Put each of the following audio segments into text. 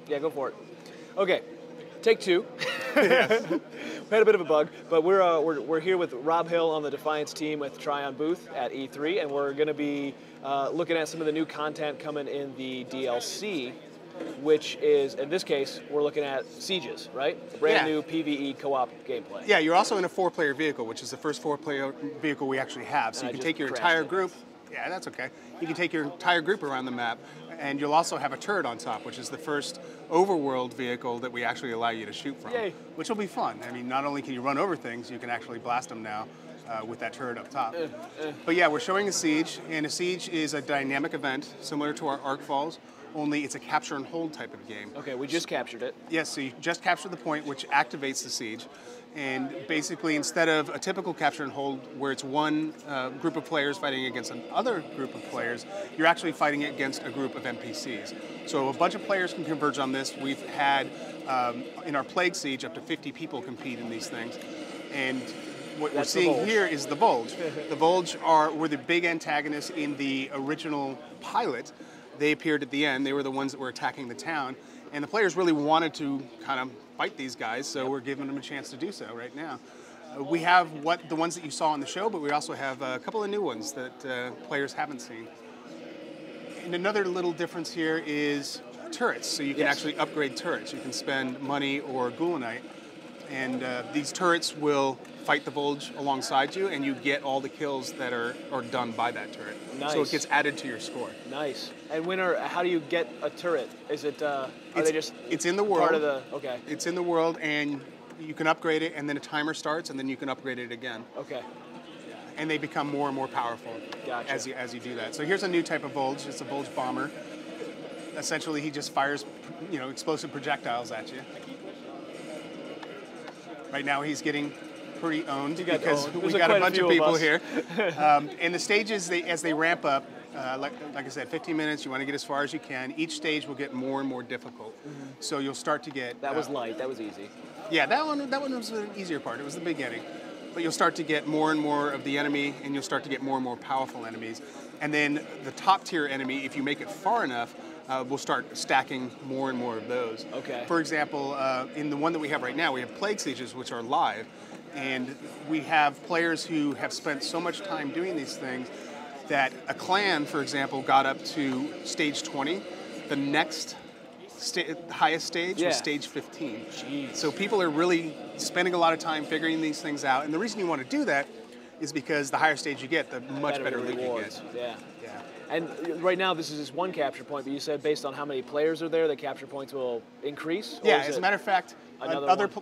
Yeah, go for it. Okay, take two. Yes. We had a bit of a bug, but we're here with Rob Hill on the Defiance team with Tryon Booth at E3, and we're going to be looking at some of the new content coming in the DLC, which is, in this case, we're looking at Sieges, right? A brand new PvE co-op gameplay. Yeah, you're also in a 4-player vehicle, which is the first 4-player vehicle we actually have. So you can take your entire group. Yeah, that's okay. You can take your entire group around the map, and you'll also have a turret on top, which is the first overworld vehicle that we actually allow you to shoot from. Yay. Which will be fun. I mean, not only can you run over things, you can actually blast them now with that turret up top. But yeah, we're showing a siege, and a siege is a dynamic event similar to our Arc Falls, only it's a capture and hold type of game. Okay, we just captured it. Yes, so you just capture the point, which activates the siege. And basically, instead of a typical capture and hold where it's one group of players fighting against another group of players, you're actually fighting against a group of NPCs. So a bunch of players can converge on this. We've had, in our Plague Siege, up to 50 people compete in these things. And what we're seeing here is the Volge. The Volge were the big antagonists in the original pilot. They appeared at the end. They were the ones that were attacking the town. And the players really wanted to kind of fight these guys, so we're giving them a chance to do so right now. We have the ones that you saw on the show, but we also have a couple of new ones that players haven't seen. And another little difference here is turrets. So you can actually upgrade turrets. You can spend money or Gulenite, and these turrets will fight the Volge alongside you, and you get all the kills that are done by that turret. Nice. So it gets added to your score. Nice. And how do you get a turret? Is it, it's in the world. Part of the, okay. It's in the world, and you can upgrade it, and then a timer starts, and then you can upgrade it again. Okay. And they become more and more powerful as you do that. So here's a new type of Volge. It's a Volge bomber. Essentially, he just fires, explosive projectiles at you. Right now, he's getting pretty owned because we got a bunch of people here. And the stages, as they ramp up, like I said, 15 minutes, you want to get as far as you can. Each stage will get more and more difficult. So you'll start to get... That was light, that was easy. Yeah, that one was the easier part. It was the beginning. But you'll start to get more and more of the enemy, and you'll start to get more and more powerful enemies. And then the top tier enemy, if you make it far enough, we'll start stacking more and more of those. Okay. For example, in the one that we have right now, we have Plague Sieges, which are live. And we have players who have spent so much time doing these things that a clan, for example, got up to stage 20. The next highest stage was stage 15. Jeez. So people are really spending a lot of time figuring these things out. And the reason you want to do that is because the higher stage you get, the much better loot you get. Yeah. And right now, this is just one capture point, but you said based on how many players are there, the capture points will increase? Yeah, as a matter of fact,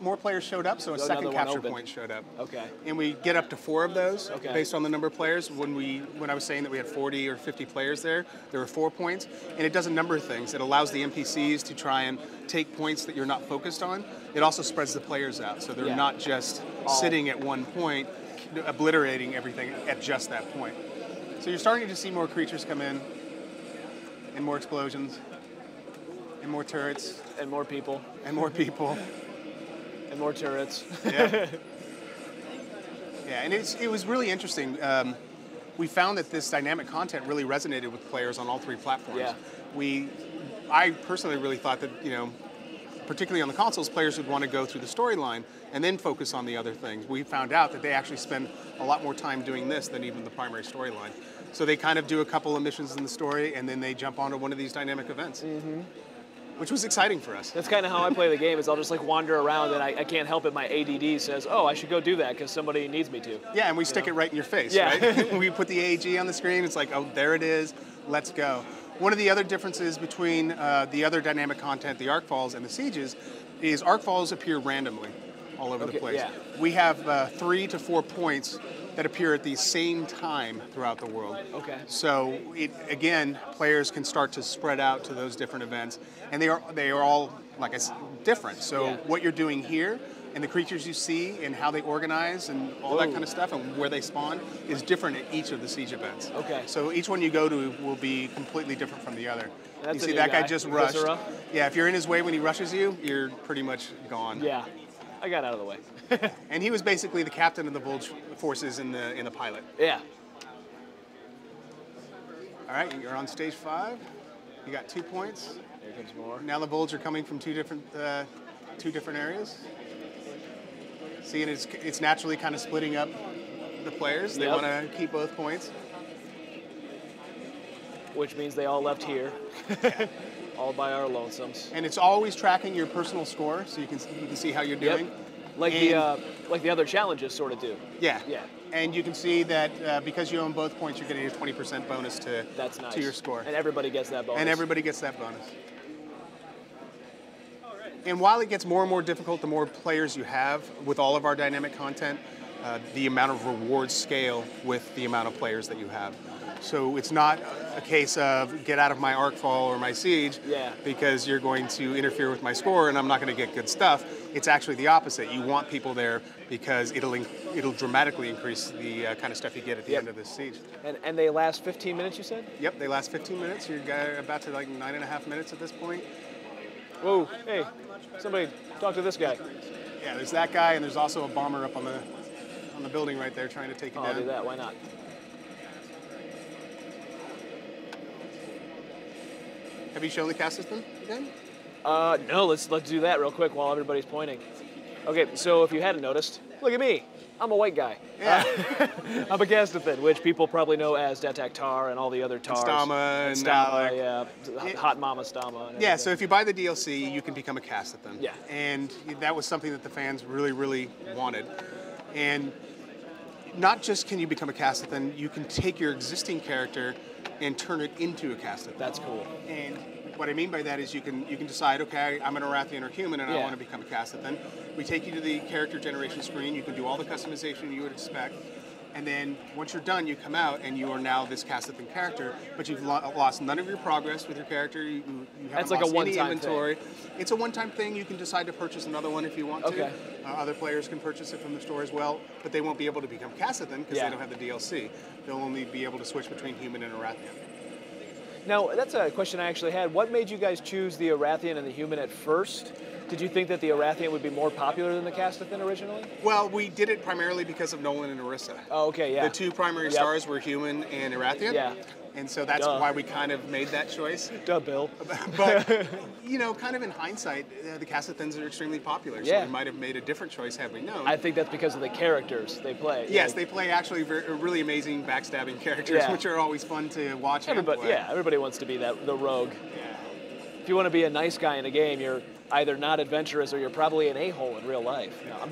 more players showed up, so a second capture point showed up. Okay. And we get up to 4 of those based on the number of players. When I was saying that we had 40 or 50 players there were 4 points. And it does a number of things. It allows the NPCs to try and take points that you're not focused on. It also spreads the players out, so they're not just sitting at one point, obliterating everything at just that point. So you're starting to see more creatures come in, and more explosions, and more turrets. And more people. And more people. And more turrets. Yeah. Yeah, and it was really interesting. We found that this dynamic content really resonated with players on all 3 platforms. Yeah. I personally really thought that, particularly on the consoles, players would want to go through the storyline and then focus on the other things. We found out that they actually spend a lot more time doing this than even the primary storyline. So they kind of do a couple of missions in the story, and then they jump onto one of these dynamic events, which was exciting for us. That's kind of how I play the game, is I'll just like wander around, and I can't help it. My ADD says, oh, I should go do that because somebody needs me to. Yeah, and we stick it right in your face, right? We put the AG on the screen, it's like, oh, there it is, let's go. One of the other differences between the other dynamic content, the Arc Falls and the Sieges, is Arc Falls appear randomly all over the place. Yeah. We have 3 to 4 points that appear at the same time throughout the world. Okay. So again, players can start to spread out to those different events, and they are all, like I said, different. So what you're doing here and the creatures you see and how they organize and all that kind of stuff and where they spawn is different at each of the siege events. Okay. So each one you go to will be completely different from the other. That's you see that guy just rushed. Yeah, if you're in his way when he rushes you, you're pretty much gone. Yeah, I got out of the way. And he was basically the captain of the Volge forces in the pilot. Yeah. All right, you're on stage 5. You got 2 points. Here comes more. Now the bullets are coming from two different areas. See, and it's naturally kind of splitting up the players. They want to keep both points. Which means they all left here. All by our lonesomes. And it's always tracking your personal score, so you can see how you're doing. Yep. Like the other challenges sort of do. Yeah. Yeah. And you can see that because you own both points, you're getting a 20% bonus to your score. And everybody gets that bonus. And everybody gets that bonus. And while it gets more and more difficult, the more players you have with all of our dynamic content, the amount of rewards scale with the amount of players that you have. So it's not a case of get out of my Arcfall or my Siege because you're going to interfere with my score and I'm not going to get good stuff. It's actually the opposite. You want people there because it'll dramatically increase the kind of stuff you get at the end of this Siege. And they last 15 minutes, you said? Yep, they last 15 minutes. You're about to like 9.5 minutes at this point. Whoa, hey, somebody talk to this guy. Yeah, there's that guy, and there's also a bomber up on the building right there trying to take you down. I'll do that, why not? Have you shown the Castithan again? No, let's do that real quick while everybody's pointing. Okay, so if you hadn't noticed, look at me. I'm a white guy. Yeah. I'm a Castithan, which people probably know as Detak Tar and all the other Tars. Stama and Stama, yeah. Hot Mama Stama. Yeah, so if you buy the DLC, you can become a Castithan. Yeah. And that was something that the fans really, really wanted. And not just can you become a Castithan, you can take your existing character and turn it into a Castithan. That's cool. And what I mean by that is you can decide, okay, I'm an Arathian or human and I want to become a Castithan. We take you to the character generation screen. You can do all the customization you would expect. And then once you're done, you come out and you are now this Castithan character, but you've lost none of your progress with your character. You haven't like lost a one-time inventory. It's a one-time thing. You can decide to purchase another one if you want to. Other players can purchase it from the store as well, but they won't be able to become Castithan because they don't have the DLC. They'll only be able to switch between human and Arathian. Now, that's a question I actually had. What made you guys choose the Arathian and the human at first? Did you think that the Arathian would be more popular than the Castithan originally? Well, we did it primarily because of Nolan and Orisa. Oh, okay, yeah. The two primary stars were human and Arathian. Yeah. And so that's why we kind of made that choice. Duh, Bill. But, you know, kind of in hindsight, the Castithans are extremely popular, so we might have made a different choice had we known. I think that's because of the characters they play. Yes, they play actually really amazing backstabbing characters, which are always fun to watch and play. Yeah, everybody wants to be the rogue. Yeah. If you want to be a nice guy in a game, you're either not adventurous or you're probably an a-hole in real life. No,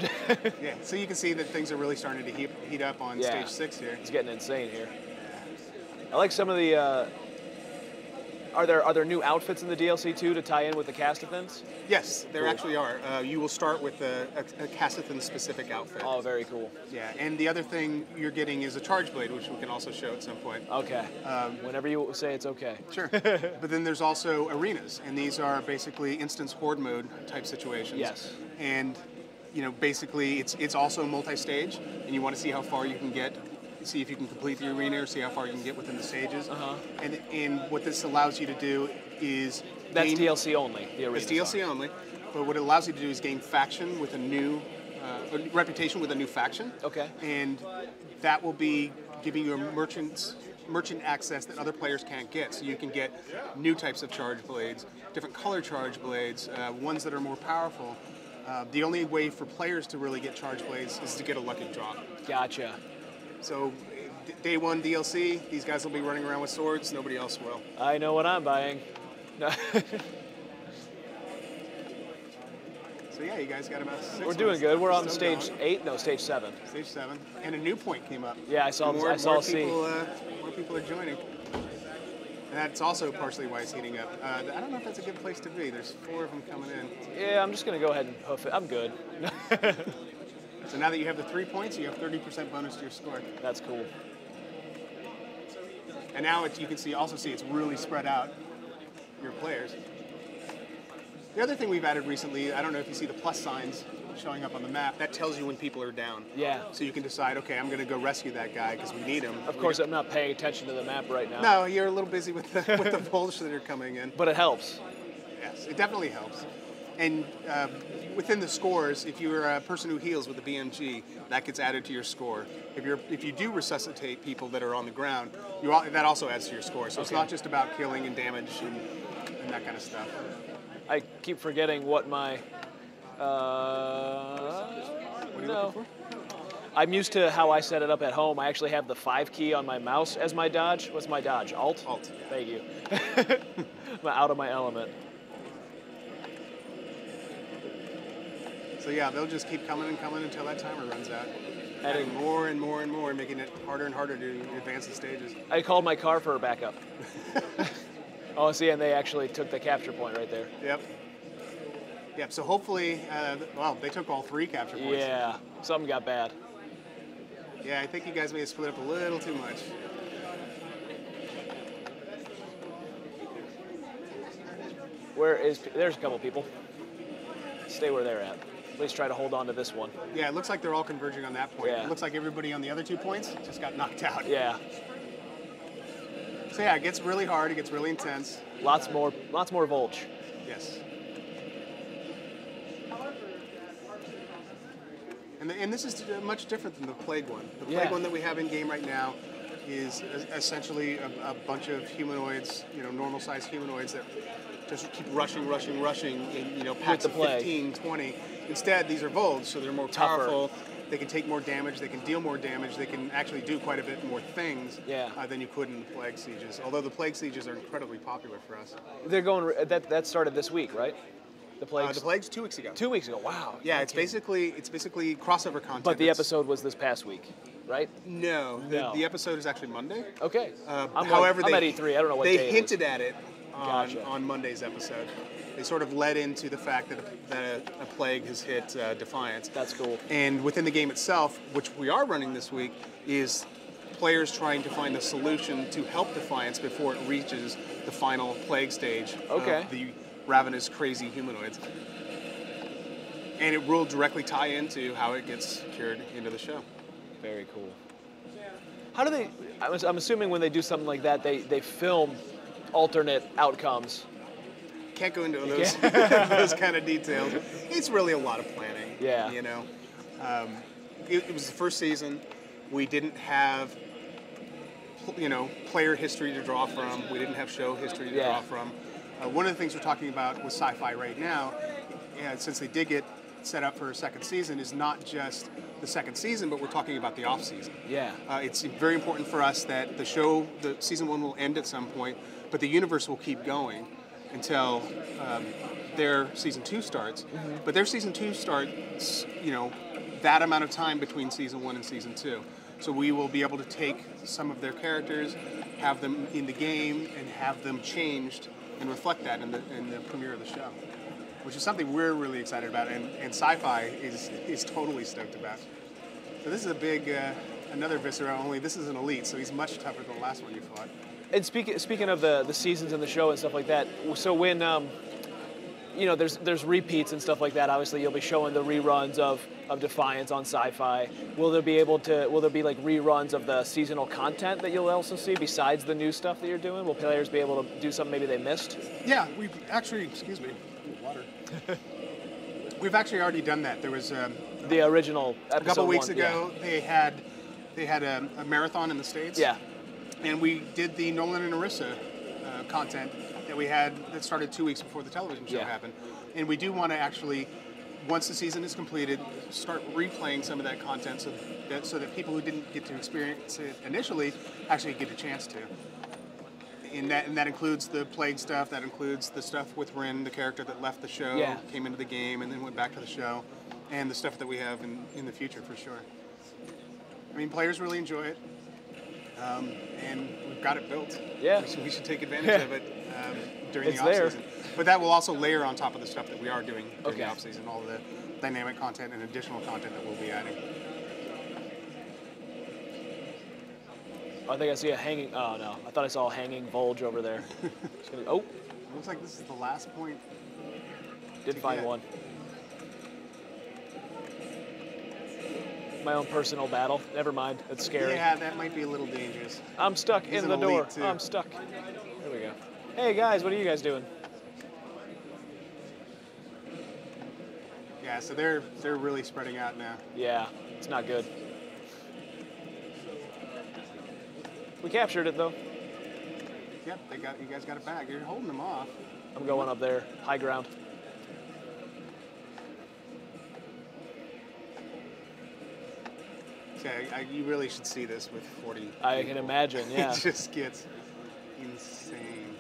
yeah, so you can see that things are really starting to heat up on stage 6 here. It's getting insane here. I like some of the... Are there new outfits in the DLC too to tie in with the Castithans? Yes, there actually are. You will start with a Castithan specific outfit. Oh, very cool. Yeah, and the other thing you're getting is a charge blade, which we can also show at some point. Okay. Whenever you say it's okay. Sure. But then there's also arenas, and these are basically instance horde mode type situations. Yes. And you know, basically it's also multi-stage, and you want to see how far you can get. See if you can complete the arena or see how far you can get within the stages. And what this allows you to do is... That's DLC only, the arena. It's DLC only, but what it allows you to do is gain faction with a new... reputation with a new faction. Okay. And that will be giving you a merchant access that other players can't get. So you can get new types of charge blades, different color charge blades, ones that are more powerful. The only way for players to really get charge blades is to get a lucky draw. Gotcha. So, day one DLC, these guys will be running around with swords, nobody else will. I know what I'm buying. So yeah, you guys got about 6 We're doing good. We're on still stage going. 8? No, stage 7. Stage 7. And a new point came up. Yeah, I saw more C. More people are joining. And that's also partially why it's heating up. I don't know if that's a good place to be. There's 4 of them coming in. Yeah, I'm just going to go ahead and hoof it. I'm good. So now that you have the 3 points, you have 30% bonus to your score. That's cool. And now you can also see it's really spread out, your players. The other thing we've added recently, I don't know if you see the plus signs showing up on the map, that tells you when people are down. Yeah. So you can decide, okay, I'm going to go rescue that guy because we need him. Of course, I'm not paying attention to the map right now. No, you're a little busy with the bulge that are coming in. But it helps. Yes, it definitely helps. And within the scores, if you're a person who heals with a BMG, that gets added to your score. If you do resuscitate people that are on the ground, that also adds to your score. So it's not just about killing and damage and that kind of stuff. I keep forgetting what my. What are you looking for? I'm used to how I set it up at home. I actually have the 5 key on my mouse as my dodge. What's my dodge? Alt? Alt. Thank you. I'm out of my element. So yeah, they'll just keep coming and coming until that timer runs out. Adding more and more and more, making it harder and harder to advance the stages. I called my car for a backup. Oh, see, and they actually took the capture point right there. Yep. Yep, so hopefully, well, they took all 3 capture points. Yeah, something got bad. Yeah, I think you guys may have split up a little too much. There's a couple people. Stay where they're at. At least try to hold on to this one. Yeah, it looks like they're all converging on that point. Yeah. It looks like everybody on the other 2 points just got knocked out. Yeah. So yeah, it gets really hard. It gets really intense. Lots more Volge. Yes. And this is much different than the Plague one. The Plague one that we have in game right now is essentially a bunch of humanoids, normal-sized humanoids that just keep rushing, in, packs of 15, 20. Instead, these are Volge, so they're more powerful. They can take more damage. They can deal more damage. They can actually do quite a bit more things than you could in the Plague Sieges. Although the Plague Sieges are incredibly popular for us. They're going. That started this week, right? The Plagues. The Plagues 2 weeks ago. 2 weeks ago. Wow. Yeah, it's basically crossover content. But the episode was this past week, right? No. The episode is actually Monday. Okay. However, I'm at E3. I don't know what they day hinted at it Gotcha. on Monday's episode. They sort of led into the fact that a plague has hit Defiance. That's cool. And within the game itself, which we are running this week, is players trying to find a solution to help Defiance before it reaches the final plague stage of the ravenous, crazy humanoids. And it will directly tie into how it gets cured into the show. Very cool. How do they, I'm assuming when they do something like that, they film alternate outcomes. Can't go into those those kind of details. It's really a lot of planning. Yeah. It was the first season. We didn't have, player history to draw from. We didn't have show history to draw from. One of the things we're talking about with sci-fi right now, since they did get set up for a second season, is not just the second season, but we're talking about the off season. Yeah. It's very important for us that the season 1 will end at some point, but the universe will keep going until their season 2 starts. Mm-hmm. But their season 2 starts, that amount of time between season 1 and season 2. So we will be able to take some of their characters, have them in the game, and have them changed and reflect that in the premiere of the show, which is something we're really excited about, and sci-fi is totally stoked about. So this is a big, another Viscera, only this is an elite, so he's much tougher than the last one you fought. And speaking of the seasons and the show and stuff like that, so when there's repeats and stuff like that, obviously you'll be showing the reruns of Defiance on Sci-Fi. Will there be like reruns of the seasonal content that you'll also see besides the new stuff that you're doing? Will players be able to do something maybe they missed? Yeah, we've actually, excuse me, water. We've actually already done that. There was the original episode a couple weeks 1, ago. They had a marathon in the States. Yeah. And we did the Nolan and Arissa content that we had that started 2 weeks before the television show happened. And we do want to actually, once the season is completed, start replaying some of that content so that people who didn't get to experience it initially actually get a chance to. And that includes the Plague stuff, that includes the stuff with Rin, the character that left the show, came into the game and then went back to the show, and the stuff that we have in the future for sure. I mean, players really enjoy it. And we've got it built. Yeah. So we should take advantage of it during the off-season. But that will also layer on top of the stuff that we are doing during the off-season, all the dynamic content and additional content that we'll be adding. I think I see a hanging, oh no, I thought I saw a hanging Volge over there. Looks like this is the last point. Did find one. My own personal battle. Never mind. That's scary. Yeah, that might be a little dangerous. I'm stuck in the door. Too. I'm stuck. There we go. Hey guys, what are you guys doing? Yeah, so they're really spreading out now. Yeah, it's not good. We captured it though. Yep, you guys got it back. You're holding them off. I'm going up there, high ground. Okay, you really should see this with 40. I can imagine, yeah. It just gets insane.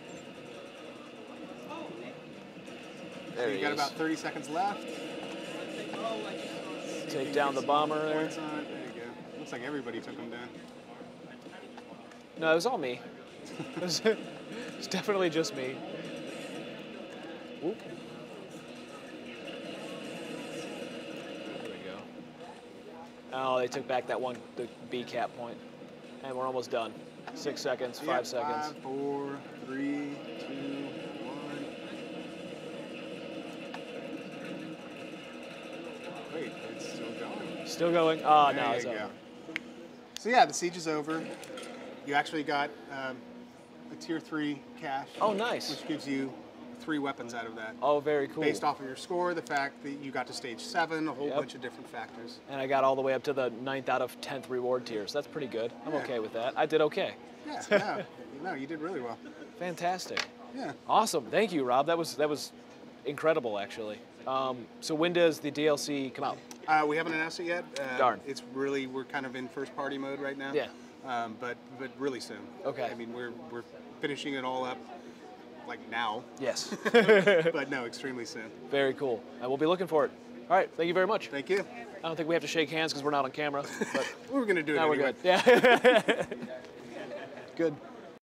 There So he you got is. about 30 seconds left. Take down the bomber there. There you go. Looks like everybody took him down. No, it was all me. It's definitely just me. Whoop. There we go. Oh, they took back that the B cap point. And we're almost done. 6 seconds, 5 seconds. 5, 4, 3, 2, 1. Wait, it's still going. Still going. Oh, There no, you it's go. over. So yeah, the siege is over. You actually got a tier 3 cache. Oh, nice. Which gives you 3 weapons out of that. Oh, very cool. Based off of your score, the fact that you got to stage 7, a whole Yep. bunch of different factors. And I got all the way up to the 9th out of 10th reward tiers. That's pretty good. I'm okay with that. I did okay. Yeah, no, you did really well. Fantastic. Yeah. Awesome. Thank you, Rob. That was incredible, actually. So when does the DLC come out? We haven't announced it yet. Darn. It's really, we're kind of in first party mode right now. Yeah. But really soon. Okay. I mean, we're finishing it all up like now. Yes. But no, extremely soon. Very cool. And we'll be looking for it. All right. Thank you very much. Thank you. I don't think we have to shake hands because we're not on camera. But We're going to do it now anyway. we're good. Yeah. Good.